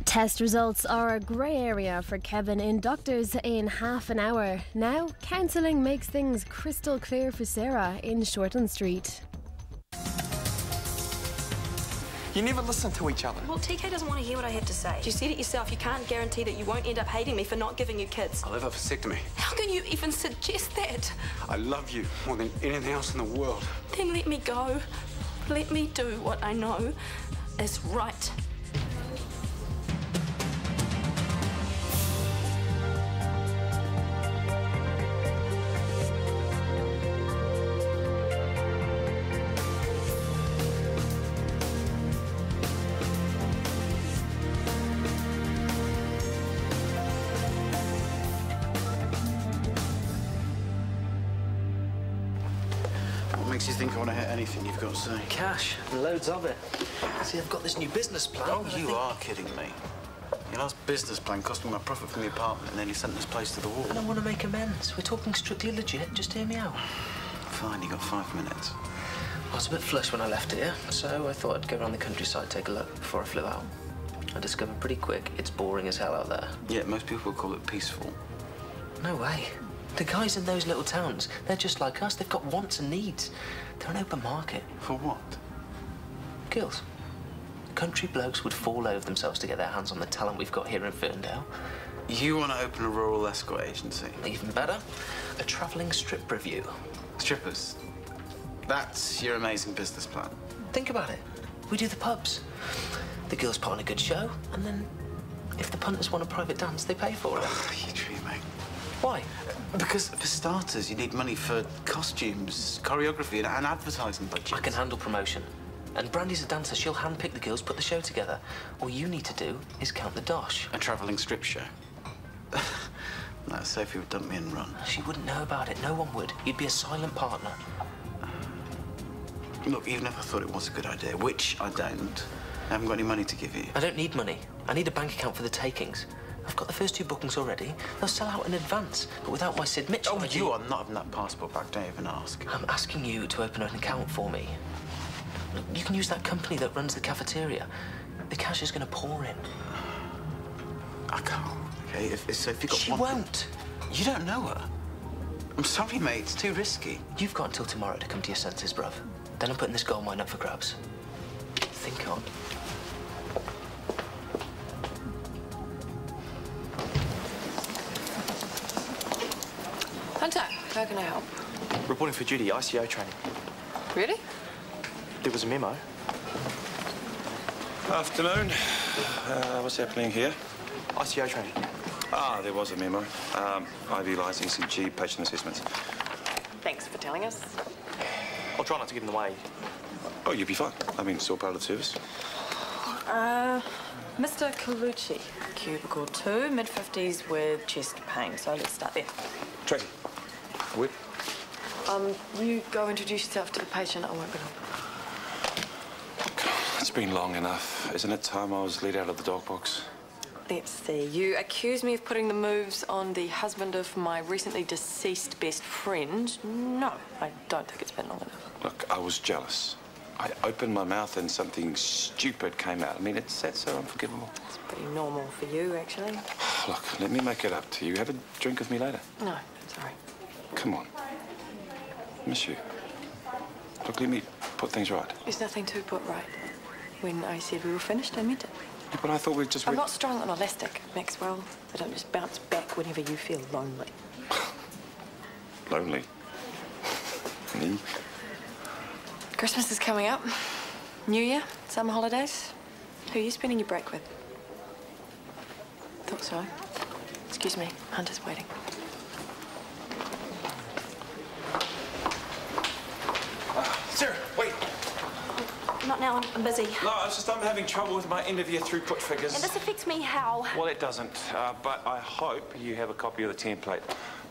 Test results are a grey area for Kevin in doctors in half an hour. Now, counselling makes things crystal clear for Sarah in Shortland Street. You never listen to each other. Well, TK doesn't want to hear what I have to say. You said it yourself. You can't guarantee that you won't end up hating me for not giving you kids. I'll have a vasectomy. How can you even suggest that? I love you more than anything else in the world. Then let me go. Let me do what I know is right. What makes you think I want to hit anything you've got to say? Cash, and loads of it. See, I've got this new business plan. Oh, you are kidding me. Your last business plan cost me my profit from the apartment, and then you sent this place to the wall. I don't want to make amends. We're talking strictly legit. Just hear me out. Fine, you got 5 minutes. I was a bit flush when I left here, so I thought I'd go around the countryside, take a look before I flew out. I discovered pretty quick it's boring as hell out there. Yeah, most people call it peaceful. No way. The guys in those little towns, they're just like us. They've got wants and needs. They're an open market. For what? Girls. Country blokes would fall over themselves to get their hands on the talent we've got here in Vendetta. You want to open a rural escort agency? Even better, a travelling strip review. Strippers? That's your amazing business plan. Think about it. We do the pubs. The girls put on a good show, and then if the punters want a private dance, they pay for it. You dream, mate. Why? Because, for starters, you need money for costumes, choreography, and advertising budgets. I can handle promotion. And Brandy's a dancer. She'll handpick the girls, put the show together. All you need to do is count the dosh. A travelling strip show? No, Sophie would dump me and run. She wouldn't know about it. No one would. You'd be a silent partner. Look, even if I thought it was a good idea, which I don't, I haven't got any money to give you. I don't need money. I need a bank account for the takings. I've got the first 2 bookings already. They'll sell out in advance, but without my Sid Mitchell. Oh, you are not having that passport back, don't even ask. I'm asking you to open an account for me. Look, you can use that company that runs the cafeteria. The cash is going to pour in. I can't, okay? If Sophie got She one... won't. You don't know her. I'm sorry, mate. It's too risky. You've got until tomorrow to come to your senses, bruv. Then I'm putting this gold mine up for grabs. Think on. Hunter, how can I help? Reporting for duty, ICO training. Really? There was a memo. Afternoon. What's happening here? ICO training. Ah, there was a memo. IV licensing, G, patient assessments. Thanks for telling us. I'll try not to get in the way. Oh, you'll be fine. I mean, it's all part of the service. Mr. Colucci, cubicle 2, mid-50s with chest pain. So let's start there. Tracy, wait. You go introduce yourself to the patient. I won't be long. It's been long enough. Isn't it time I was let out of the dog box? Let's see. You accuse me of putting the moves on the husband of my recently deceased best friend. No, I don't think it's been long enough. Look, I was jealous. I opened my mouth and something stupid came out. I mean, that's so unforgivable. It's pretty normal for you, actually. Look, let me make it up to you. Have a drink with me later. No, sorry. Come on. Miss you. Look, let me put things right. There's nothing to put right. When I said we were finished, I meant it. Yeah, but I thought we'd just... I'm not strong on elastic, Maxwell. I don't just bounce back whenever you feel lonely. Lonely? Me? Christmas is coming up. New Year, summer holidays. Who are you spending your break with? Thought so. Excuse me, Hunter's waiting. Sarah, wait. Not now, I'm busy. No, it's just I'm having trouble with my end-of-year throughput figures. And this affects me how? Well, it doesn't, but I hope you have a copy of the template.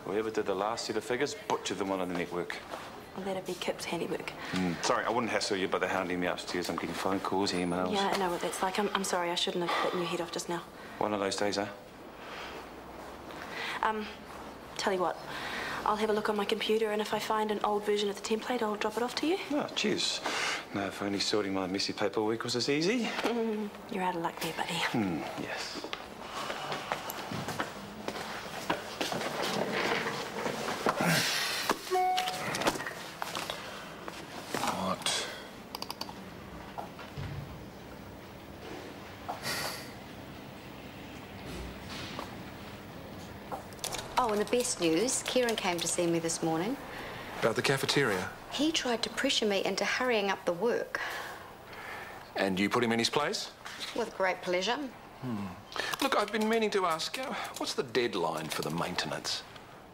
Whoever did the last set of figures butchered them on the network. Well, that'd be Kip's handiwork. Sorry, I wouldn't hassle you, but they're hounding me upstairs. I'm getting phone calls, emails. Yeah, I know what that's like. I'm sorry, I shouldn't have bitten your head off just now. One of those days, eh? Tell you what, I'll have a look on my computer, and if I find an old version of the template, I'll drop it off to you. Oh, cheers. Now, if only sorting my messy paperwork was as easy. You're out of luck there, buddy. Yes. What? Oh, and the best news, Kieran came to see me this morning. About the cafeteria? He tried to pressure me into hurrying up the work. And you put him in his place? With great pleasure. Look, I've been meaning to ask, what's the deadline for the maintenance?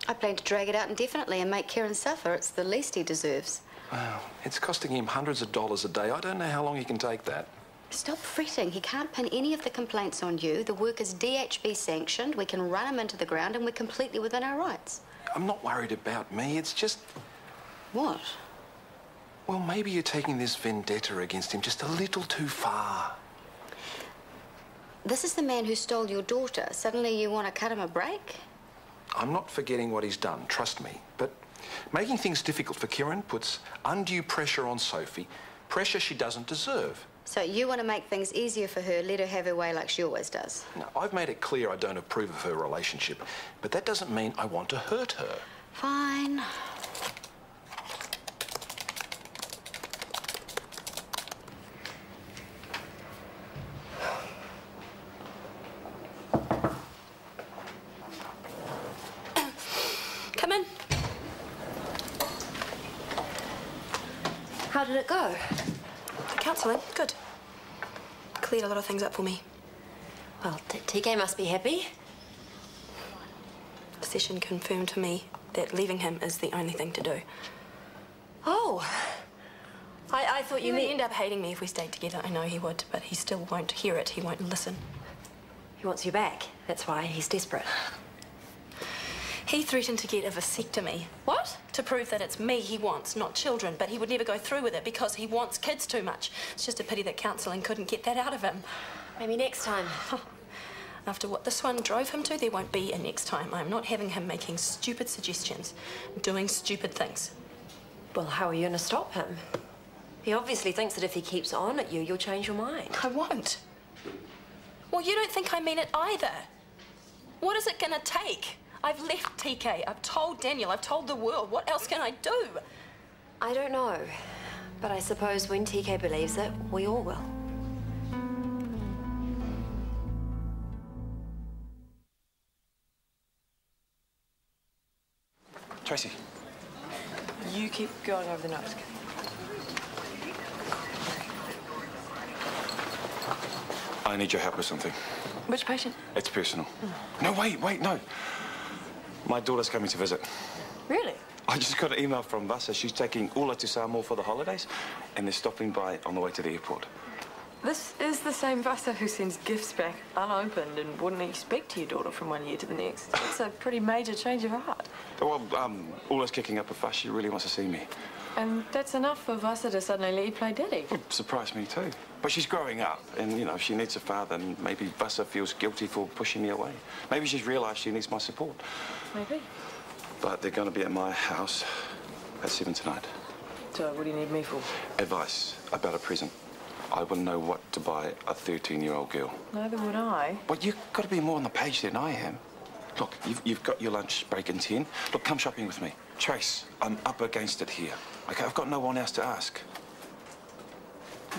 I plan to drag it out indefinitely and make Kieran suffer. It's the least he deserves. Wow, it's costing him hundreds of dollars a day. I don't know how long he can take that. Stop fretting. He can't pin any of the complaints on you. The work is DHB sanctioned. We can run him into the ground and we're completely within our rights. I'm not worried about me. It's just... What? Well, maybe you're taking this vendetta against him just a little too far. This is the man who stole your daughter. Suddenly you want to cut him a break? I'm not forgetting what he's done, trust me. But making things difficult for Kieran puts undue pressure on Sophie, pressure she doesn't deserve. So you want to make things easier for her, let her have her way like she always does? Now, I've made it clear I don't approve of her relationship, but that doesn't mean I want to hurt her. Fine. Come in. How did it go? Counselling, good. Cleared a lot of things up for me. Well, TK must be happy. The session confirmed to me that leaving him is the only thing to do. Oh. I thought He you would meant... end up hating me if we stayed together. I know he would, but he still won't hear it. He won't listen. He wants you back. That's why he's desperate. He threatened to get a vasectomy. What? To prove that it's me he wants, not children, but he would never go through with it because he wants kids too much. It's just a pity that counselling couldn't get that out of him. Maybe next time. After what this one drove him to, there won't be a next time. I'm not having him making stupid suggestions, doing stupid things. Well, how are you going to stop him? He obviously thinks that if he keeps on at you, you'll change your mind. I won't. Well, you don't think I mean it either. What is it going to take? I've left TK. I've told Daniel. I've told the world. What else can I do? I don't know. But I suppose when TK believes it, we all will. Tracy. You keep going over the notes. I need your help with something. Which patient? It's personal. No, wait, no. My daughter's coming to visit. Really? I just got an email from Vasa. She's taking Ulla to Samoa for the holidays, and they're stopping by on the way to the airport. This is the same Vasa who sends gifts back unopened and wouldn't expect your daughter from one year to the next. It's a pretty major change of heart. Well, Ulla's kicking up a fuss. She really wants to see me. And that's enough for Vasa to suddenly let you play daddy. It surprised me too. But she's growing up, and, you know, she needs a father, and maybe Vasa feels guilty for pushing me away. Maybe she's realised she needs my support. Maybe. But they're going to be at my house at 7 tonight. So what do you need me for? Advice about a present. I wouldn't know what to buy a 13-year-old girl. Neither would I. Well, you've got to be more on the page than I am. Look, you've got your lunch break in 10. Look, come shopping with me. Trace, I'm up against it here. Okay, I've got no one else to ask.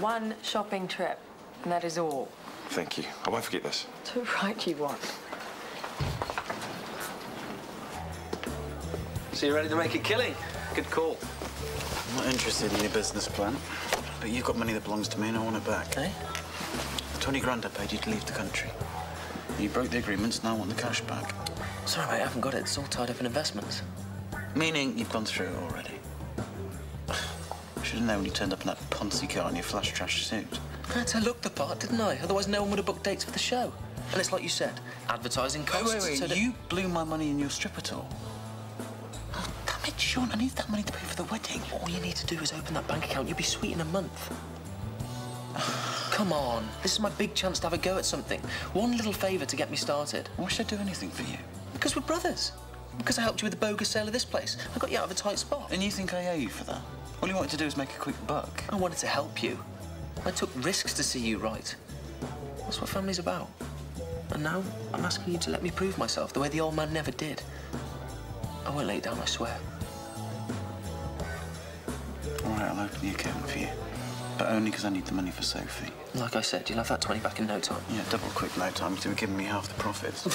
One shopping trip, and that is all. Thank you. I won't forget this. Too right you won't. So you're ready to make a killing? Good call. I'm not interested in your business plan, but you've got money that belongs to me and I want it back. Eh? The 20 grand I paid you to leave the country. You broke the agreements, now I want the cash back. Sorry, mate, I haven't got it. It's all tied up in investments. Meaning you've gone through it already. Should have known when you turned up in that Ponzi car in your flash trash suit. I looked the part, didn't I? Otherwise, no one would have booked dates for the show. And it's like you said, advertising costs. Wait, so that... you blew my money in your stripper tour. Oh, damn it, Sean, I need that money to pay for the wedding. All you need to do is open that bank account. You'll be sweet in a month. Come on, this is my big chance to have a go at something. One little favour to get me started. Why should I do anything for you? Because we're brothers. Because I helped you with the bogus sale of this place. I got you out of a tight spot. And you think I owe you for that? All you wanted to do was make a quick buck. I wanted to help you. I took risks to see you right. That's what family's about. And now I'm asking you to let me prove myself the way the old man never did. I won't lay it down, I swear. All right, I'll open the account for you. But only because I need the money for Sophie. Like I said, you'll have that 20 back in no time. Yeah, double quick no time. You've given me half the profits.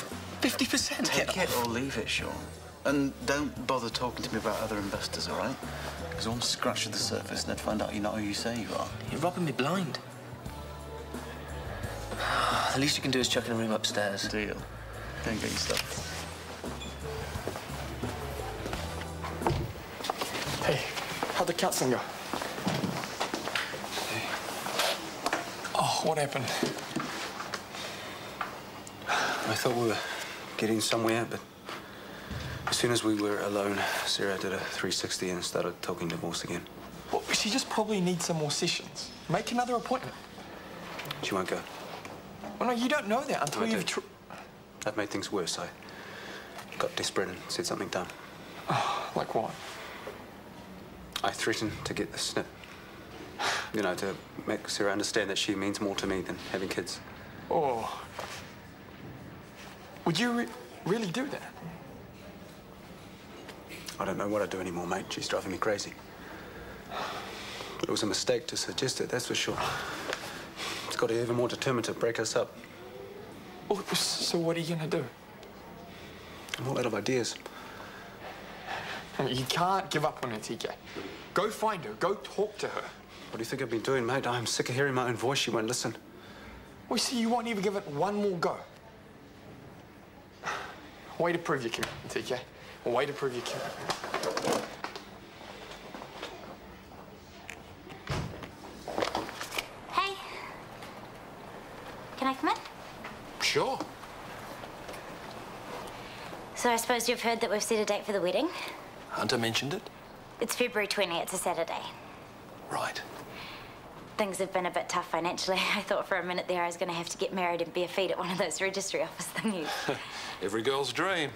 50%? Take it or leave it, Sean. And don't bother talking to me about other investors, all right? Because one scratch at the surface and they'd find out you're not who you say you are. You're robbing me blind. The least you can do is chuck in a room upstairs. Deal. Go and get your stuff. Hey, how'd the counselling go? Oh, what happened? I thought we were getting somewhere, but as soon as we were alone, Sarah did a 360 and started talking divorce again. Well, she just probably needs some more sessions. Make another appointment. She won't go. Well, no, you don't know that until you've... That made things worse. I got desperate and said something dumb. Oh, like what? I threatened to get the snip. You know, to make Sarah understand that she means more to me than having kids. Oh. Would you really do that? I don't know what I'd do anymore, mate. She's driving me crazy. It was a mistake to suggest it, that's for sure. It's got her even more determined to break us up. Well, so what are you going to do? I'm all out of ideas. You can't give up on her, TK. Go find her. Go talk to her. What do you think I've been doing, mate? I'm sick of hearing my own voice. She won't listen. Well, see, you won't even give it one more go. Way to prove you can, TK. Way to prove you can. Hey. Can I come in? Sure. So I suppose you've heard that we've set a date for the wedding? Hunter mentioned it. It's February 20, it's a Saturday. Right. Things have been a bit tough financially. I thought for a minute there I was going to have to get married and bare feet at one of those registry office thingies. Every girl's dream.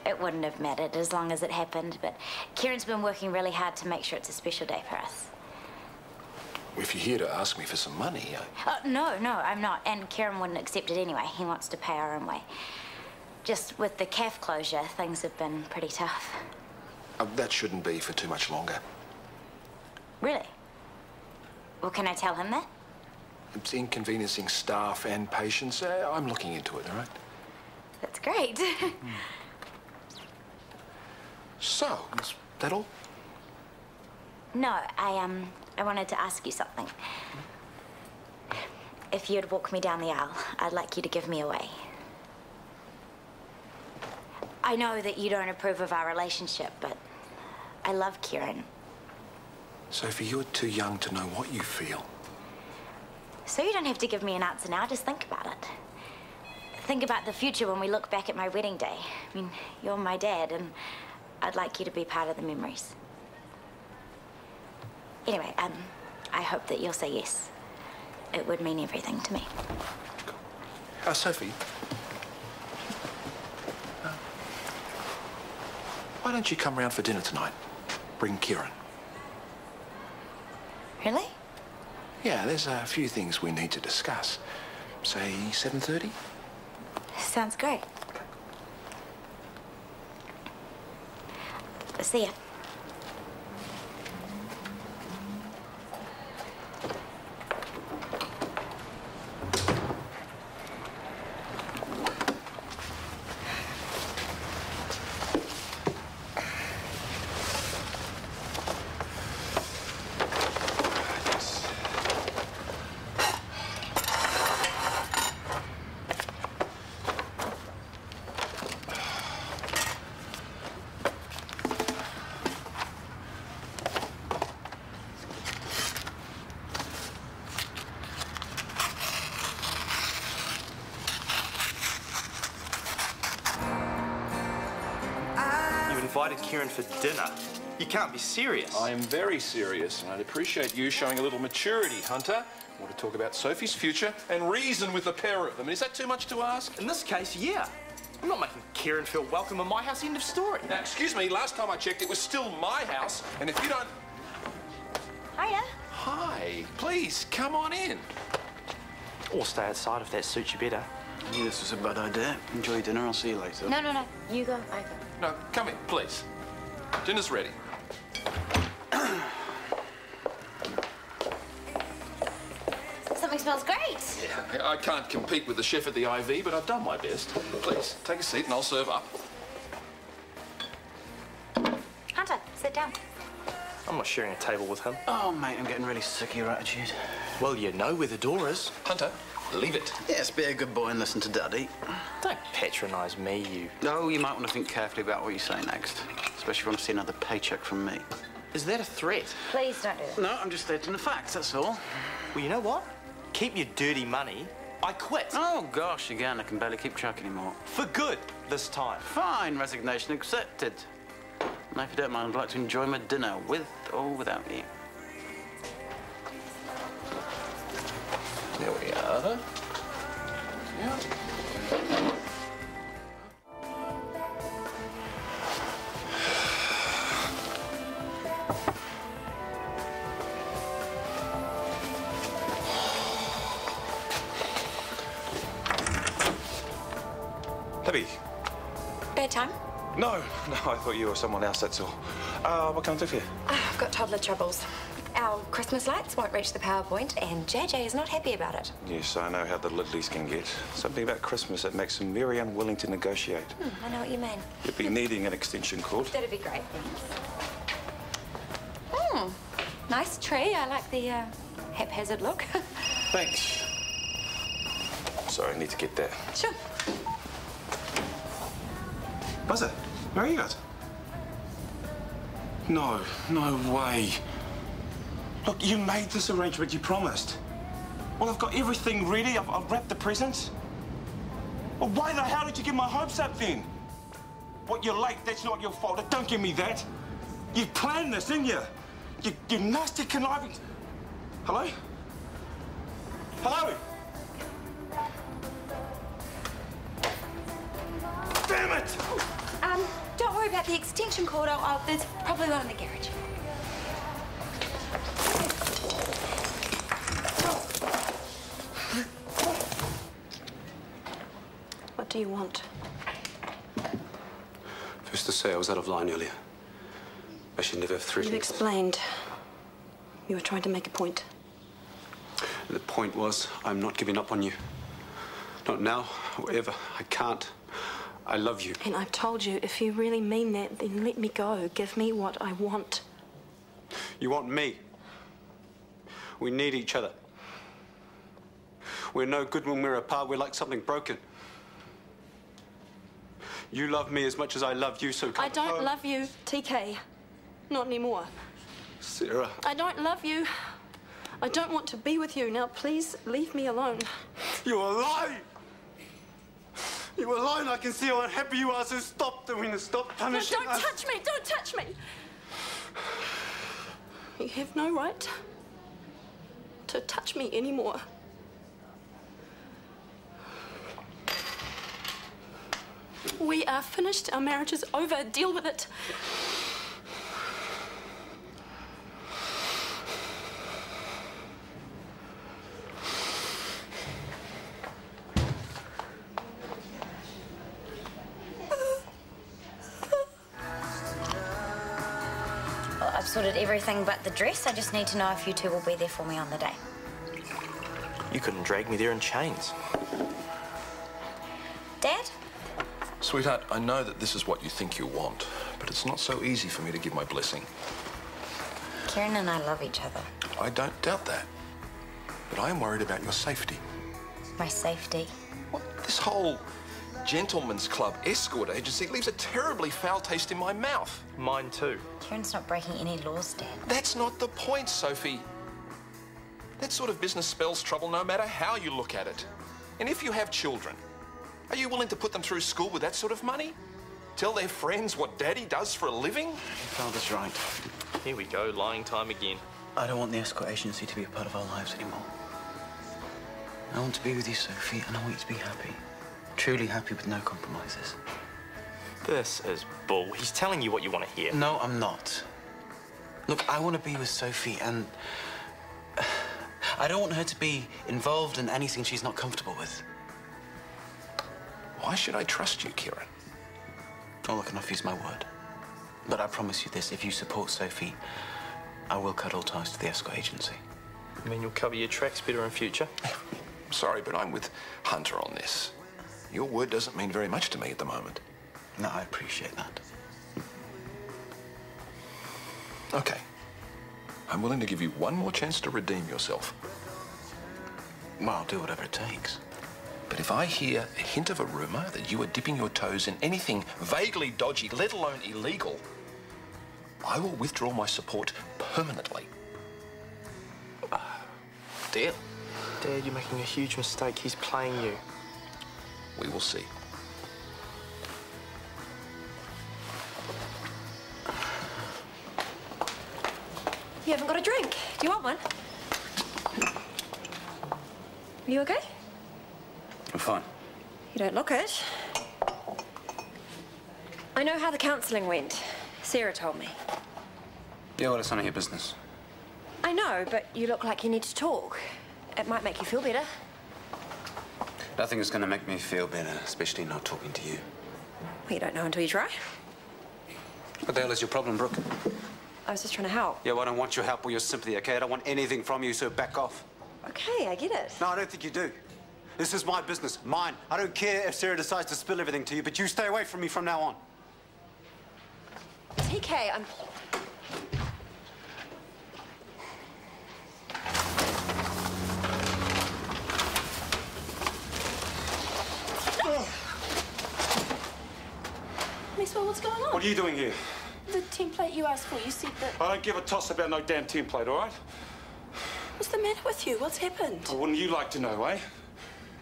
It wouldn't have mattered as long as it happened, but Kieran's been working really hard to make sure it's a special day for us. If you're here to ask me for some money, No, I'm not. And Kieran wouldn't accept it anyway. He wants to pay our own way. Just with the CAF closure, things have been pretty tough. That shouldn't be for too much longer. Really? Well, can I tell him that? It's inconveniencing staff and patients. I'm looking into it, all right? That's great. So, is that all? No, I wanted to ask you something. If you'd walk me down the aisle, I'd like you to give me away. I know that you don't approve of our relationship, but I love Kieran. Sophie, you're too young to know what you feel. So you don't have to give me an answer now, just think about it. Think about the future when we look back at my wedding day. I mean, you're my dad, and I'd like you to be part of the memories. Anyway, I hope that you'll say yes. It would mean everything to me. Sophie. Why don't you come round for dinner tonight? Bring Kieran. Really? Yeah, there's a few things we need to discuss. Say 7:30? Sounds great. See ya. Invited Kieran for dinner. You can't be serious. I am very serious, and I'd appreciate you showing a little maturity, Hunter. I want to talk about Sophie's future and reason with the pair of them. Is that too much to ask? In this case, yeah. I'm not making Kieran feel welcome in my house, end of story. Now, excuse me, last time I checked, it was still my house, and if you don't... Hiya. Hi, please, come on in. Or stay outside if that suits you better. I knew this was a bad idea. Enjoy your dinner, I'll see you later. No. You go, I go. No, come in, please. Dinner's ready. Something smells great. Yeah, I can't compete with the chef at the IV, but I've done my best. Please, take a seat and I'll serve up. Hunter, sit down. I'm not sharing a table with him. Oh, mate, I'm getting really sick of your attitude. Well, you know where the door is. Hunter, leave it. Yes, be a good boy and listen to Daddy. Don't patronise me, you... No, you might want to think carefully about what you say next. Especially when I see another paycheck from me. Is that a threat? Please don't do that. No, I'm just stating the facts, that's all. Well, you know what? Keep your dirty money. I quit. Oh, gosh, again, I can barely keep track anymore. For good, this time. Fine, resignation accepted. Now, if you don't mind, I'd like to enjoy my dinner, with or without you. There we are. Yeah. Libby. Bad time? No, I thought you were someone else, that's all. What can I do for you? I've got toddler troubles. Our Christmas lights won't reach the PowerPoint, and JJ is not happy about it. Yes, I know how the Lidleys can get. Something about Christmas that makes them very unwilling to negotiate. I know what you mean. You'd be needing an extension cord. That'd be great, thanks. Nice tree. I like the haphazard look. Thanks. Sorry, I need to get that. Sure. Buzzer, where are you at? No way. Look, you made this arrangement, you promised. Well, I've got everything ready. I've wrapped the presents. Well, why the hell did you get my hopes up then? What, you're late, that's not your fault. Don't give me that. You planned this, didn't you? You nasty conniving... Hello? Hello? Damn it! Don't worry about the extension cord. There's probably one in the garage. What do you want? First to say, I was out of line earlier. I should never have threatened. You explained. You were trying to make a point. The point was, I'm not giving up on you. Not now, or ever. I can't. I love you. And I've told you, if you really mean that, then let me go. Give me what I want. You want me. We need each other. We're no good when we're apart. We're like something broken. You love me as much as I love you, so come I don't home. love you, TK. Not anymore. Sarah. I don't love you. I don't want to be with you. Now, please leave me alone. You are lying. You are lying. I can see how unhappy you are, so stop doing this. Stop punishing No, don't us. touch me. Don't touch me. You have no right to touch me anymore. We are finished. Our marriage is over. Deal with it. Well, I've sorted everything but the dress. I just need to know if you two will be there for me on the day. You couldn't drag me there in chains. Dad? Sweetheart, I know that this is what you think you want, but it's not so easy for me to give my blessing. Kieran and I love each other. I don't doubt that. But I am worried about your safety. My safety. This whole gentleman's club escort agency leaves a terribly foul taste in my mouth. Mine too. Kieran's not breaking any laws, Dad. That's not the point, Sophie. That sort of business spells trouble no matter how you look at it. And if you have children, are you willing to put them through school with that sort of money? Tell their friends what Daddy does for a living? Your father's right. Here we go, lying time again. I don't want the escort agency to be a part of our lives anymore. I want to be with you, Sophie, and I want you to be happy. truly happy with no compromises. This is bull. He's telling you what you want to hear. No, I'm not. Look, I want to be with Sophie, and I don't want her to be involved in anything she's not comfortable with. Why should I trust you, Kieran? All I can offer you is my word. But I promise you this, if you support Sophie, I will cut all ties to the escort agency. I mean, you'll cover your tracks better in future? Sorry, but I'm with Hunter on this. Your word doesn't mean very much to me at the moment. No, I appreciate that. Okay. I'm willing to give you one more chance to redeem yourself. Well, I'll do whatever it takes. But if I hear a hint of a rumour that you are dipping your toes in anything vaguely dodgy, let alone illegal, I will withdraw my support permanently. Deal? Dad, you're making a huge mistake. He's playing you. We will see. You haven't got a drink. Do you want one? Are you okay? I'm fine. You don't look it. I know how the counselling went. Sarah told me. Yeah, well, it's none of your business. I know, but you look like you need to talk. It might make you feel better. Nothing is going to make me feel better, especially not talking to you. Well, you don't know until you try. What the hell is your problem, Brooke? I was just trying to help. Yeah, well, I don't want your help or your sympathy, okay? I don't want anything from you, so back off. Okay, I get it. No, I don't think you do. This is my business, mine. I don't care if Sarah decides to spill everything to you, but you stay away from me from now on. TK, I'm... Maxwell, what's going on? What are you doing here? The template you asked for, you said that... I don't give a toss about no damn template, all right? What's the matter with you? What's happened? Well, wouldn't you like to know, eh?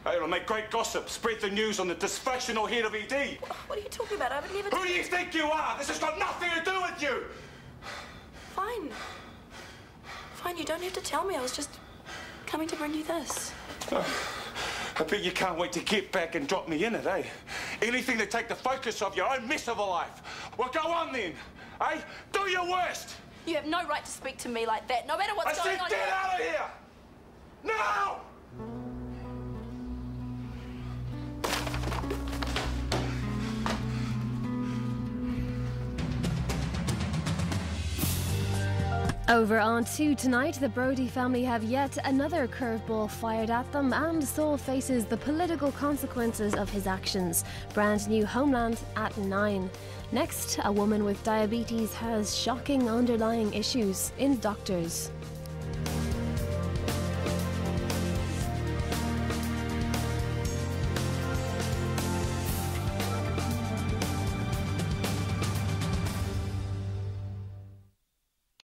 Hey, it'll make great gossip, spread the news on the dysfunctional head of ED. What are you talking about? I would never... Who do you think you are? This has got nothing to do with you! Fine. Fine, you don't have to tell me. I was just coming to bring you this. I bet you can't wait to get back and drop me in it, eh? Anything to take the focus off your own mess of a life. Well, go on then, eh? Do your worst! You have no right to speak to me like that, no matter what's going on. I said get out of here! Now! Over on 2 tonight, the Brody family have yet another curveball fired at them, and Saul faces the political consequences of his actions. Brand new Homeland at 9. Next, a woman with diabetes has shocking underlying issues in Doctors.